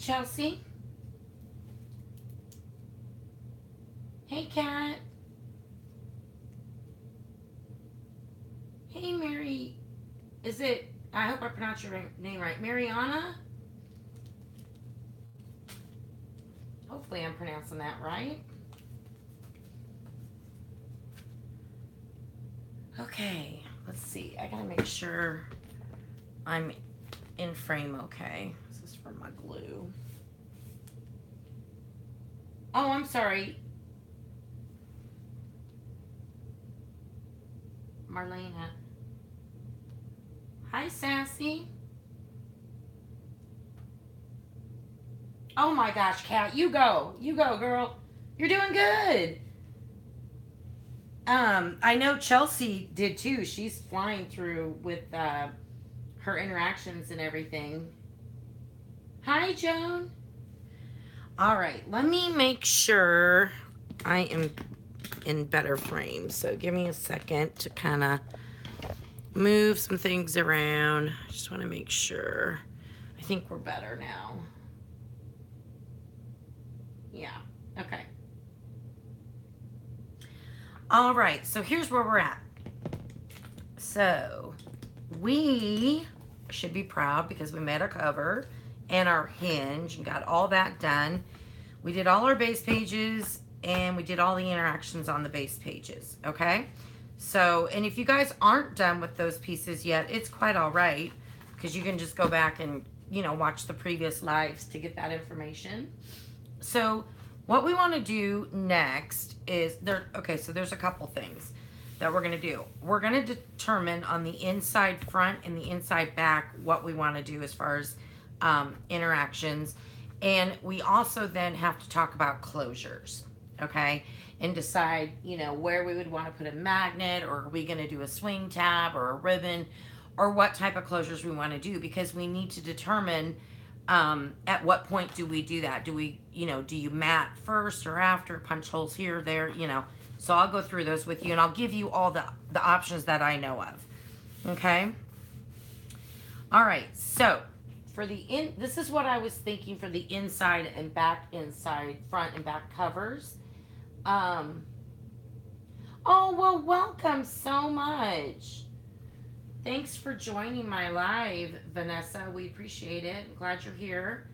Chelsea. Hey, Kat. Hey, Mary. Is it, I hope I pronounced your name right, Mariana? Hopefully I'm pronouncing that right. Okay, let's see. I gotta make sure I'm in frame okay. This is for my glue. Oh, I'm sorry. Marlena. Hi, Sassy. Oh my gosh, Kat, you go. You go, girl. You're doing good. I know Chelsea did too. She's flying through with her interactions and everything. Hi, Joan. All right, let me make sure I am in better frame. So give me a second to kind of move some things around. I just want to make sure. I think we're better now. Yeah, okay. All right, so here's where we're at. So we should be proud because we made our cover and our hinge and got all that done. We did all our base pages and we did all the interactions on the base pages, okay? So, and if you guys aren't done with those pieces yet, it's quite all right because you can just go back and, you know, watch the previous lives to get that information. So what we want to do next is so there's a couple things that we're going to do. We're going to determine on the inside front and the inside back what we want to do as far as interactions. And we also then have to talk about closures, okay? And decide, you know, where we would want to put a magnet, or are we going to do a swing tab or a ribbon, or what type of closures we want to do, because we need to determine at what point do we do that? Do we, you know, do you mat first or after, punch holes here, there, you know? So I'll go through those with you and I'll give you all the options that I know of. Okay? All right. So for this is what I was thinking for the inside and back, inside, front and back covers. Oh, well, welcome so much. Thanks for joining my live, Vanessa. We appreciate it. I'm glad you're here.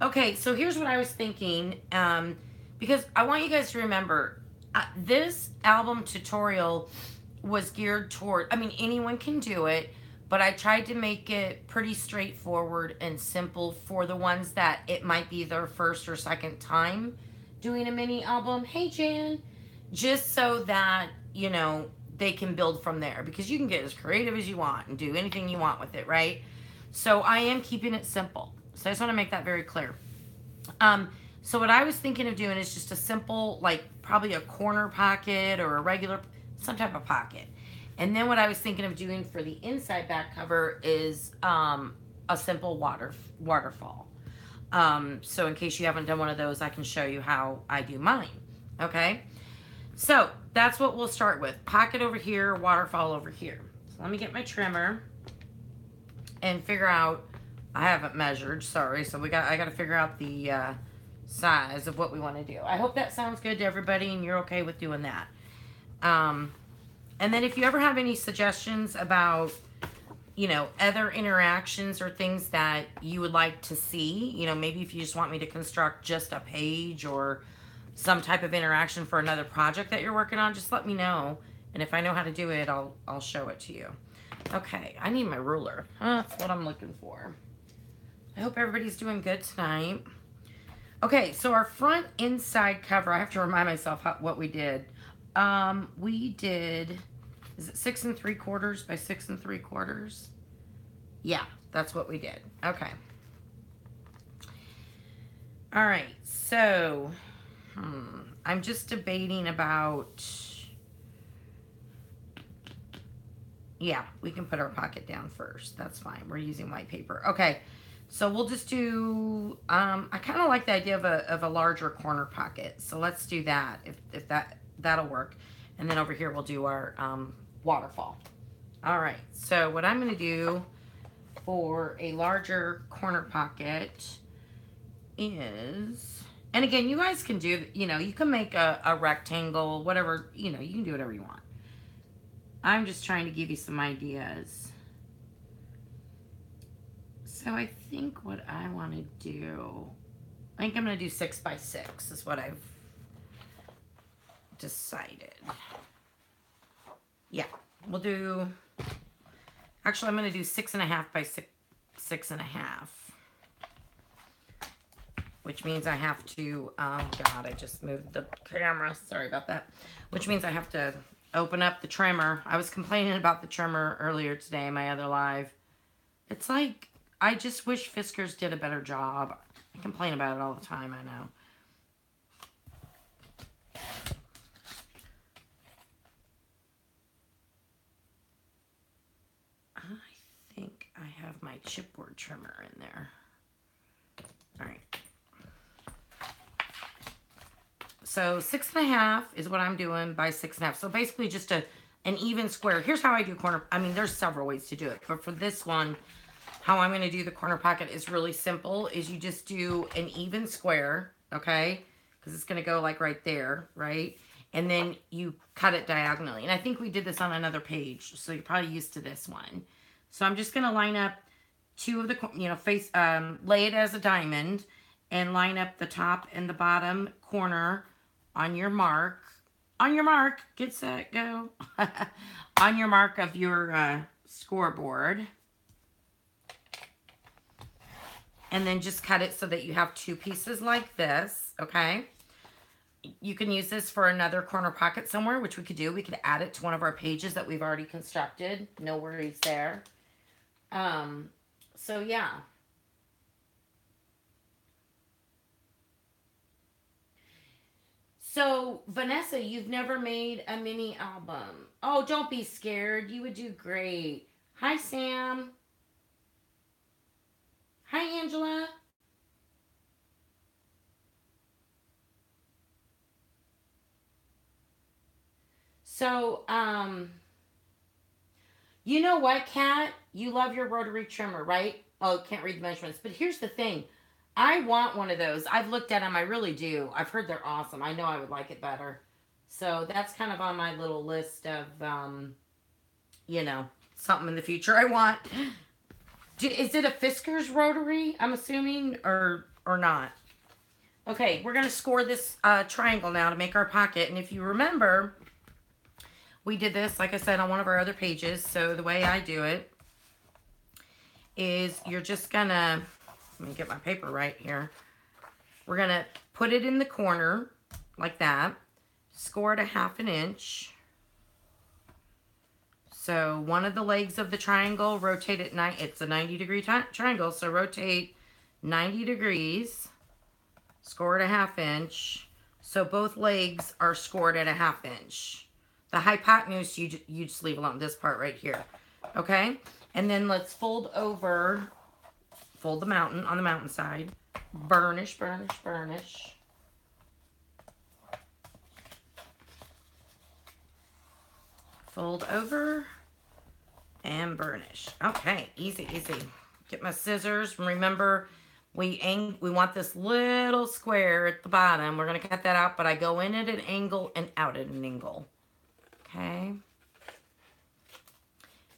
Okay, so here's what I was thinking. Because I want you guys to remember, this album tutorial was geared toward, I mean, anyone can do it, but I tried to make it pretty straightforward and simple for the ones that it might be their first or second time doing a mini album. Hey, Jan. Just so that, you know, they can build from there, because you can get as creative as you want and do anything you want with it, right? So I am keeping it simple. So I just want to make that very clear. So what I was thinking of doing is just a simple, like probably a corner pocket or a regular, some type of pocket. And then what I was thinking of doing for the inside back cover is a simple waterfall. So in case you haven't done one of those, I can show you how I do mine. Okay? So that's what we'll start with. Pocket over here, waterfall over here. So let me get my trimmer and figure out, I haven't measured, sorry. So I got to figure out the size of what we want to do. I hope that sounds good to everybody and you're okay with doing that. And then if you ever have any suggestions about, you know, other interactions or things that you would like to see, you know, maybe if you just want me to construct just a page or some type of interaction for another project that you're working on, just let me know. And if I know how to do it, I'll show it to you. Okay, I need my ruler. That's what I'm looking for. I hope everybody's doing good tonight. Okay, so our front inside cover, I have to remind myself what we did. We did, is it 6 3/4 by 6 3/4? Yeah, that's what we did. Okay. All right, so I'm just debating about, yeah, we can put our pocket down first. That's fine. We're using white paper. Okay, so we'll just do, I kind of like the idea of a larger corner pocket. So let's do that, if that'll work. And then over here we'll do our waterfall. All right, so what I'm going to do for a larger corner pocket, is, and again, you guys can do, you can make a rectangle, whatever, you can do whatever you want. I'm just trying to give you some ideas. So I think what I want to do, I think I'm going to do 6 by 6 is what I've decided. Yeah, we'll do, actually I'm going to do 6.5 by 6.5. Which means I have to, oh God, I just moved the camera. Sorry about that. Which means I have to open up the trimmer. I was complaining about the trimmer earlier today in my other live. It's like, I just wish Fiskars did a better job. I complain about it all the time, I know. I think I have my chipboard trimmer in there. All right. So 6.5 is what I'm doing by 6.5. So basically just an even square. Here's how I do corner. I mean, there's several ways to do it, but for this one, how I'm going to do the corner pocket is really simple. Is you just do an even square, okay? Because it's going to go like right there, right? And then you cut it diagonally. And I think we did this on another page, so you're probably used to this one. So I'm just going to line up two of the, lay it as a diamond and line up the top and the bottom corner on your mark. On your mark, get set, go. On your mark of your scoreboard. And then just cut it so that you have two pieces like this, okay? You can use this for another corner pocket somewhere, which we could do. We could add it to one of our pages that we've already constructed. No worries there. So yeah. So, Vanessa, you've never made a mini album. Oh, don't be scared. You would do great. Hi, Sam. Hi, Angela. So, you know what, Kat? You love your rotary trimmer, right? Oh, can't read the measurements. But here's the thing. I want one of those. I've looked at them. I really do. I've heard they're awesome. I know I would like it better. So that's kind of on my little list of, something in the future I want. Is it a Fiskars rotary, I'm assuming, or not? Okay, we're going to score this triangle now to make our pocket. And if you remember, we did this, like I said, on one of our other pages. So the way I do it is you're just going to, let me get my paper right here. We're going to put it in the corner like that. Score it 1/2 inch. So one of the legs of the triangle, rotate it, it's a 90-degree triangle, so rotate 90 degrees. Score it 1/2 inch. So both legs are scored at 1/2 inch. The hypotenuse, you just leave alone, this part right here. Okay? And then let's fold over, fold the mountain on the mountain side. Burnish, burnish, burnish. Fold over and burnish. Okay, easy, easy. Get my scissors. Remember, we want this little square at the bottom. We're going to cut that out, but I go in at an angle and out at an angle. Okay.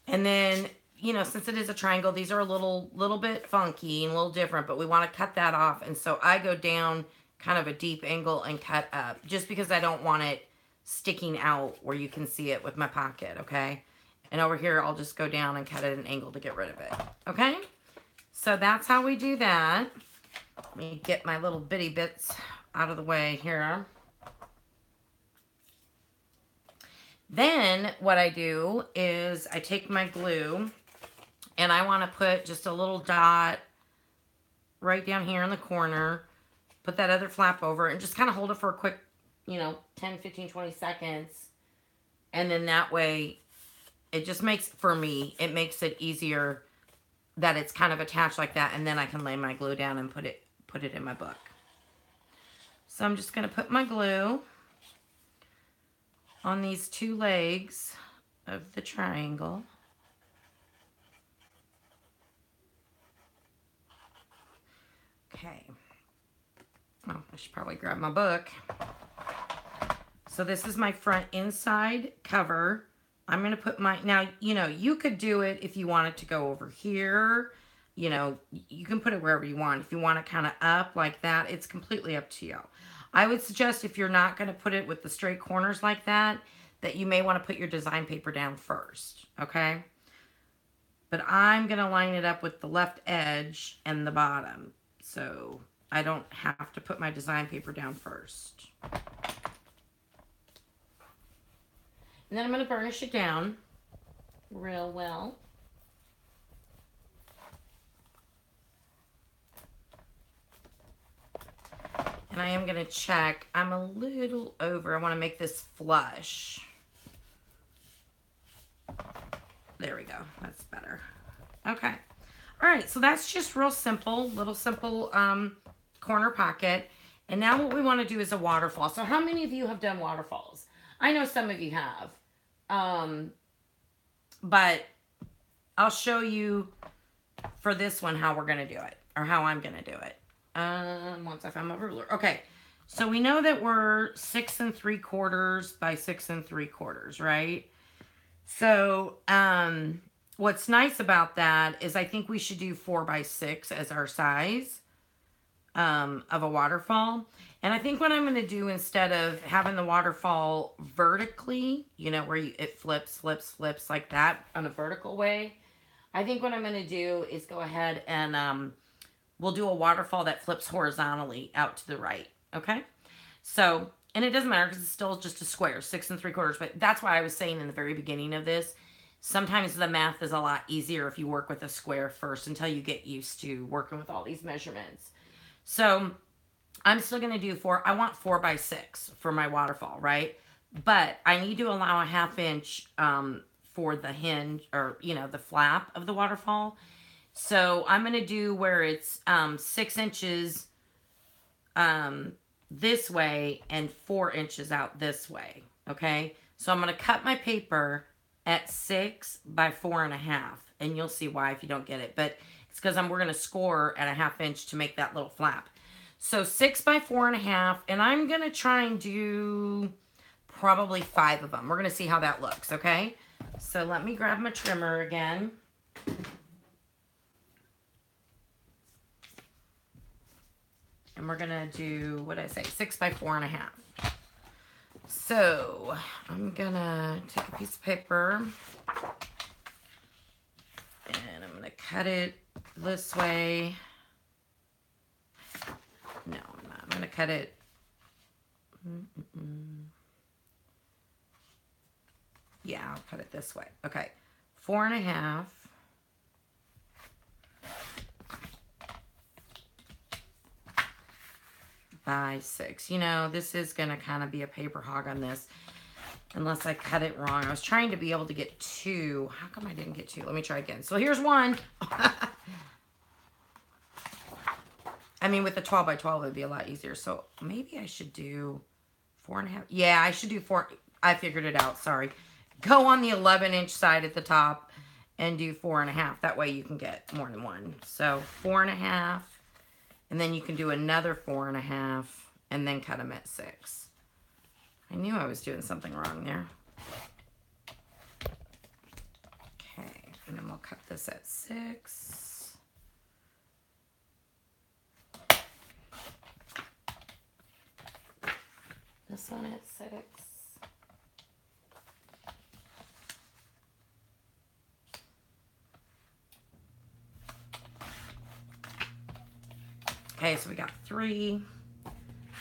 And then, since it is a triangle, these are a little bit funky and a little different, but we want to cut that off. And so I go down kind of a deep angle and cut up just because I don't want it sticking out where you can see it with my pocket, okay? And over here, I'll just go down and cut at an angle to get rid of it, okay? So that's how we do that. Let me get my little bitty bits out of the way here. Then what I do is I take my glue and I want to put just a little dot right down here in the corner. Put that other flap over and just kind of hold it for a quick 10, 15, 20 seconds. And then that way, it just makes, for me, it makes it easier that it's kind of attached like that. And then I can lay my glue down and put it in my book. So I'm just going to put my glue on these two legs of the triangle. Okay. I should probably grab my book. So this is my front inside cover. I'm going to put my, now, you know, you could do it if you want it to go over here. You know, you can put it wherever you want. If you want it kind of up like that, it's completely up to you. I would suggest if you're not going to put it with the straight corners like that, that you may want to put your design paper down first, okay? But I'm going to line it up with the left edge and the bottom, so I don't have to put my design paper down first. And then I'm going to burnish it down real well. And I am going to check. I'm a little over. I want to make this flush. There we go. That's better. Okay. All right. So that's just real simple. Little simple corner pocket. And now what we want to do is a waterfall. So how many of you have done waterfalls? I know some of you have. But I'll show you for this one how we're going to do it. Or how I'm going to do it. Once I find my ruler. Okay, so we know that we're 6 3/4 by 6 3/4, right? So, what's nice about that is I think we should do 4 by 6 as our size of a waterfall. And I think what I'm going to do, instead of having the waterfall vertically, you know, where it flips like that on a vertical way, I think what I'm going to do is go ahead and we'll do a waterfall that flips horizontally out to the right, okay? So, and it doesn't matter because it's still just a square, 6 3/4, but that's why I was saying in the very beginning of this, sometimes the math is a lot easier if you work with a square first until you get used to working with all these measurements. So, I'm still going to do I want 4 by 6 for my waterfall, right? But I need to allow a 1/2 inch for the hinge, or, you know, the flap of the waterfall. So I'm going to do where it's 6 inches this way and 4 inches out this way, okay? So I'm going to cut my paper at 6 by 4.5, and you'll see why if you don't get it. But it's because we're going to score at a 1/2 inch to make that little flap. So 6 by 4.5, and I'm going to try and do probably 5 of them. We're going to see how that looks, okay? So let me grab my trimmer again. And we're going to do, what did I say, 6 by 4.5. So I'm going to take a piece of paper and I'm going to cut it this way. No, I'm not. I'm going to cut it. Yeah, I'll cut it this way. Okay, 4.5. By 6. You know, this is going to kind of be a paper hog on this, unless I cut it wrong. I was trying to be able to get 2. How come I didn't get 2? Let me try again. So here's 1. I mean, with the 12 by 12, it would be a lot easier. So maybe I should do 4.5. Yeah, I should do 4. I figured it out. Sorry. Go on the 11-inch side at the top and do 4.5. That way you can get more than 1. So 4.5. And then you can do another 4.5 and then cut them at 6. I knew I was doing something wrong there. Okay, and then we'll cut this at 6. This one at 6. Okay, so we got 3. You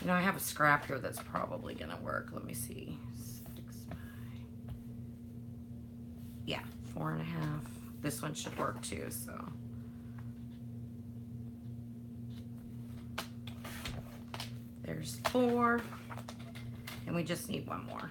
know, I have a scrap here that's probably going to work. Let me see. 6 by... Yeah, 4.5. This one should work too, so... There's 4. And we just need 1 more.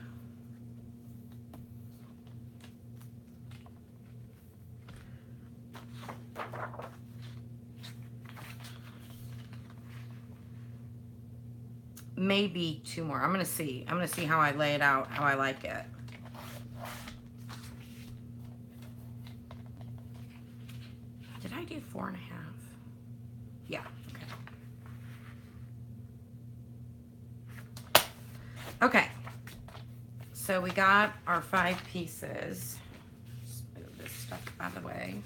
Maybe 2 more. I'm going to see. I'm going to see how I lay it out, how I like it. Did I do 4.5? Yeah. Okay. Okay, so we got our 5 pieces. Just move this stuff out of the way.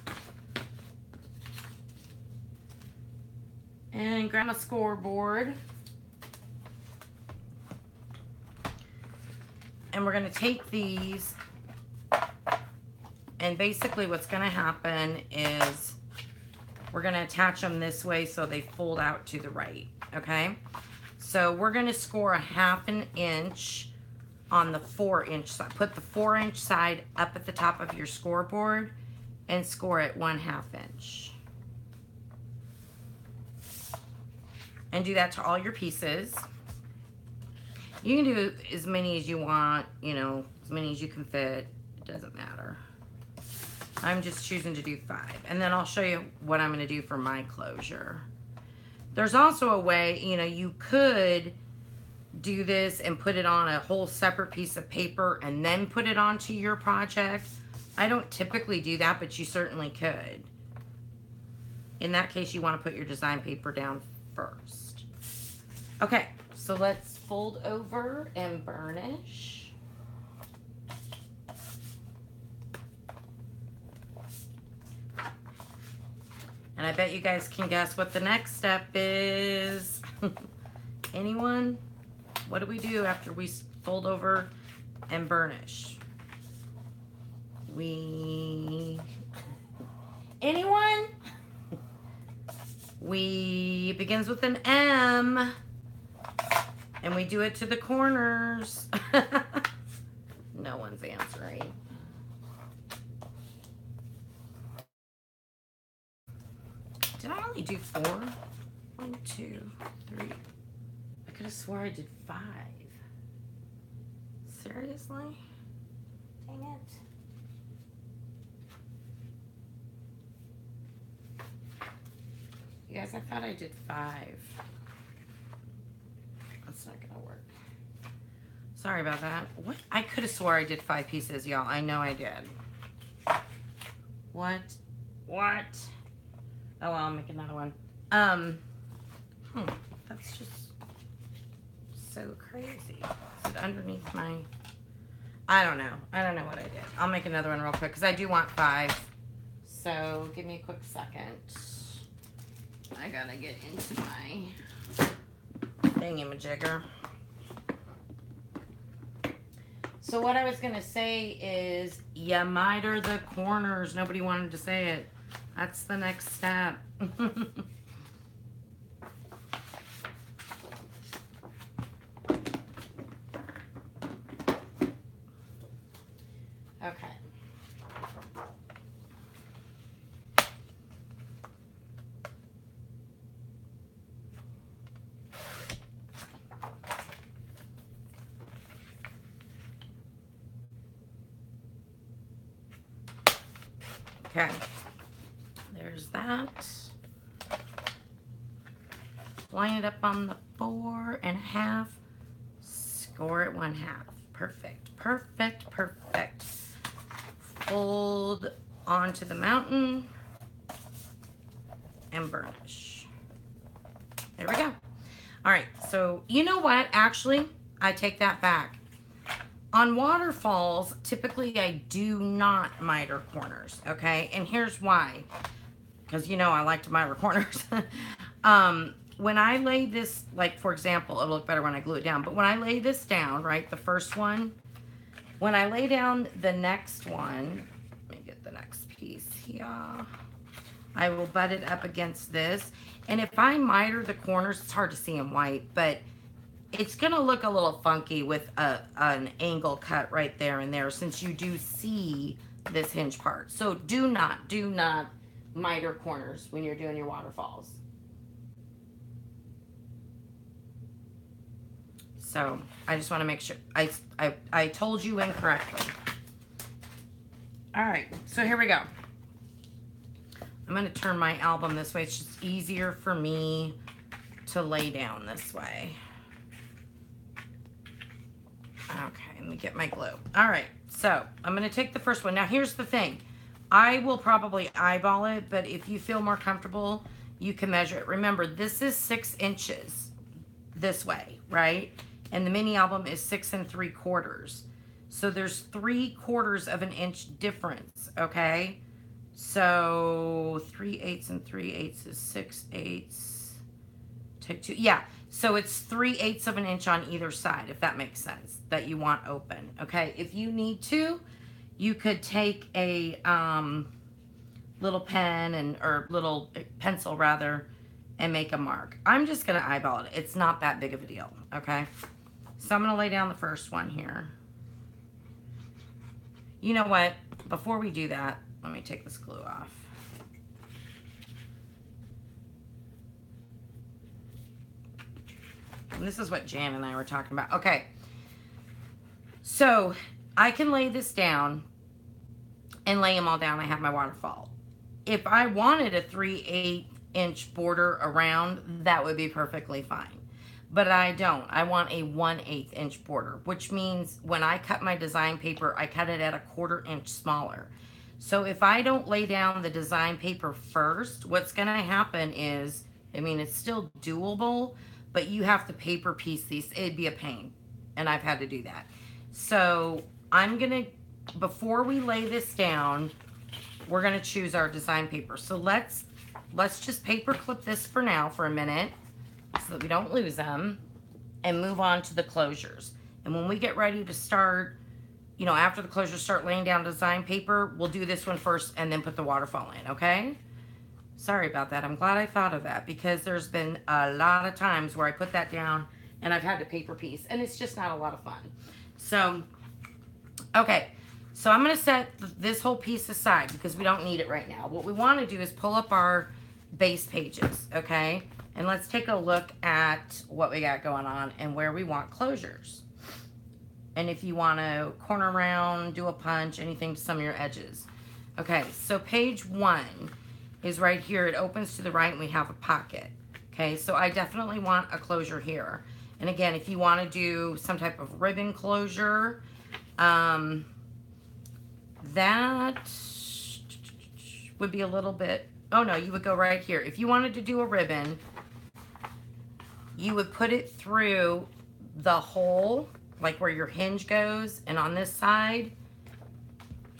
And grab a scoreboard. And we're going to take these, and basically what's going to happen is we're going to attach them this way so they fold out to the right, okay? So we're going to score a 1/2 inch on the 4-inch side. Put the 4-inch side up at the top of your scoreboard and score it 1/2 inch. And do that to all your pieces. You can do as many as you want, you know, as many as you can fit. It doesn't matter. I'm just choosing to do 5. And then I'll show you what I'm going to do for my closure. There's also a way, you know, you could do this and put it on a whole separate piece of paper and then put it onto your project. I don't typically do that, but you certainly could. In that case, you want to put your design paper down first. Okay, so let's fold over and burnish. And I bet you guys can guess what the next step is. Anyone? What do we do after we fold over and burnish? Anyone? It begins with an M. And we do it to the corners. No one's answering. Did I only do 4? 1, 2, 3. I could have swore I did 5. Seriously? Dang it. You guys, I thought I did 5. That's not gonna work. Sorry about that. What? I could have swore I did 5 pieces, y'all. I know I did. What? Oh, well, I'll make another one. That's just so crazy. Is it underneath my... I don't know. I don't know what I did. I'll make another one real quick because I do want 5. So give me a quick second. I gotta get into my thingamajigger. So what I was gonna say is, you miter the corners. Nobody wanted to say it. That's the next step. Okay. Okay. There's that. Line it up on the 4.5. Score it 1/2. Perfect. Perfect. Perfect. Fold onto the mountain and burnish. There we go. All right. So you know what? Actually, I take that back. On waterfalls, typically I do not miter corners, okay? And here's why. Because, you know, I like to miter corners. When I lay this, like, for example, it'll look better when I glue it down. But when I lay this down, right, the first one, when I lay down the next one, let me get the next piece here. I will butt it up against this. And if I miter the corners, it's hard to see in white, but it's going to look a little funky with an angle cut right there and there, since you do see this hinge part. So do not miter corners when you're doing your waterfalls. So I just want to make sure I told you incorrectly. All right, so here we go. I'm going to turn my album this way. It's just easier for me to lay down this way. Okay, let me get my glue. All right, so I'm going to take the first one. Now, here's the thing. I will probably eyeball it, but if you feel more comfortable, you can measure it. Remember, this is 6 inches this way, right? and the mini album is 6 3/4. So there's 3/4 of an inch difference, okay? So 3/8 and 3/8 is 6/8. Take 2. Yeah, so it's 3/8 of an inch on either side, if that makes sense, that you want open, okay? If you need to, you could take a little pen or little pencil rather, and make a mark. I'm just gonna eyeball it. It's not that big of a deal, okay? So I'm gonna lay down the first one here. You know what? Before we do that, let me take this glue off. And this is what Jan and I were talking about. Okay. So I can lay this down and lay them all down. I have my waterfall. If I wanted a 3/8 inch border around, that would be perfectly fine. But I don't. I want a 1/8 inch border, which means when I cut my design paper, I cut it at a 1/4 inch smaller. So if I don't lay down the design paper first, what's going to happen is, I mean, it's still doable, but you have to paper piece these. It'd be a pain, and I've had to do that. So I'm going to, before we lay this down, we're going to choose our design paper. So let's just paper clip this for now for a minute so that we don't lose them, and move on to the closures. And when we get ready to start, you know, after the closures, start laying down design paper, we'll do this one first and then put the waterfall in, okay? Sorry about that. I'm glad I thought of that, because there's been a lot of times where I put that down and I've had to paper piece, and it's just not a lot of fun. So, okay. So I'm going to set this whole piece aside because we don't need it right now. What we want to do is pull up our base pages, okay? And let's take a look at what we got going on and where we want closures. And if you want to corner round, do a punch, anything to some of your edges. Okay, so page 1 is right here. It opens to the right and we have a pocket. Okay, so I definitely want a closure here. And again, if you want to do some type of ribbon closure, that would be a little bit, oh no, you would go right here. If you wanted to do a ribbon, you would put it through the hole, like where your hinge goes, and on this side,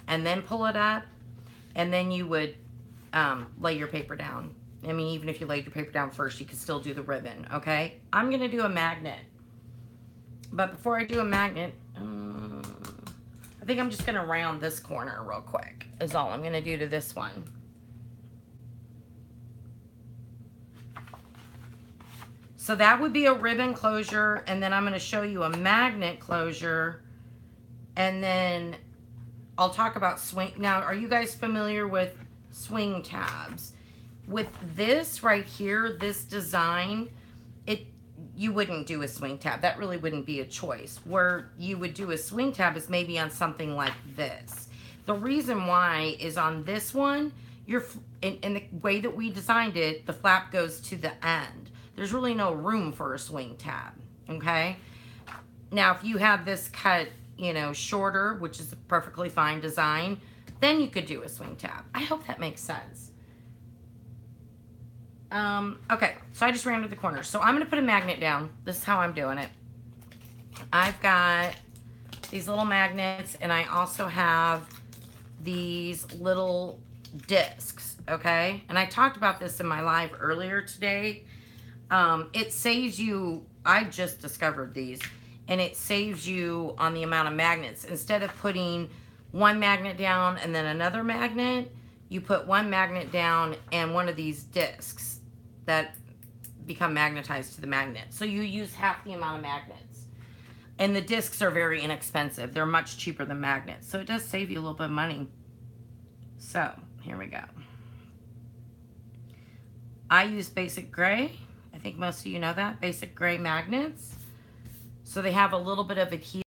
and then pull it up, and then you would lay your paper down. I mean, even if you laid your paper down first, you could still do the ribbon, okay? I'm going to do a magnet. But before I do a magnet, I think I'm just going to round this corner real quick, is all I'm going to do to this one. So that would be a ribbon closure, and then I'm going to show you a magnet closure, and then I'll talk about swing. Now, are you guys familiar with swing tabs? With this right here, this design, you wouldn't do a swing tab. That really wouldn't be a choice. Where you would do a swing tab is maybe on something like this. The reason why is on this one, in the way that we designed it, the flap goes to the end. There's really no room for a swing tab, okay? Now, if you have this cut, you know, shorter, which is a perfectly fine design, then you could do a swing tab. I hope that makes sense. Okay, so I just rounded the corner. So I'm going to put a magnet down. This is how I'm doing it. I've got these little magnets, and I also have these little discs, okay? And I talked about this in my live earlier today. It saves you, I just discovered these, and it saves you on the amount of magnets. Instead of putting one magnet down and then another magnet, you put one magnet down and one of these discs that become magnetized to the magnet. So you use half the amount of magnets. And the discs are very inexpensive. They're much cheaper than magnets. So it does save you a little bit of money. So here we go. I use basic gray. I think most of you know that. Basic gray magnets. So they have a little bit of adhesion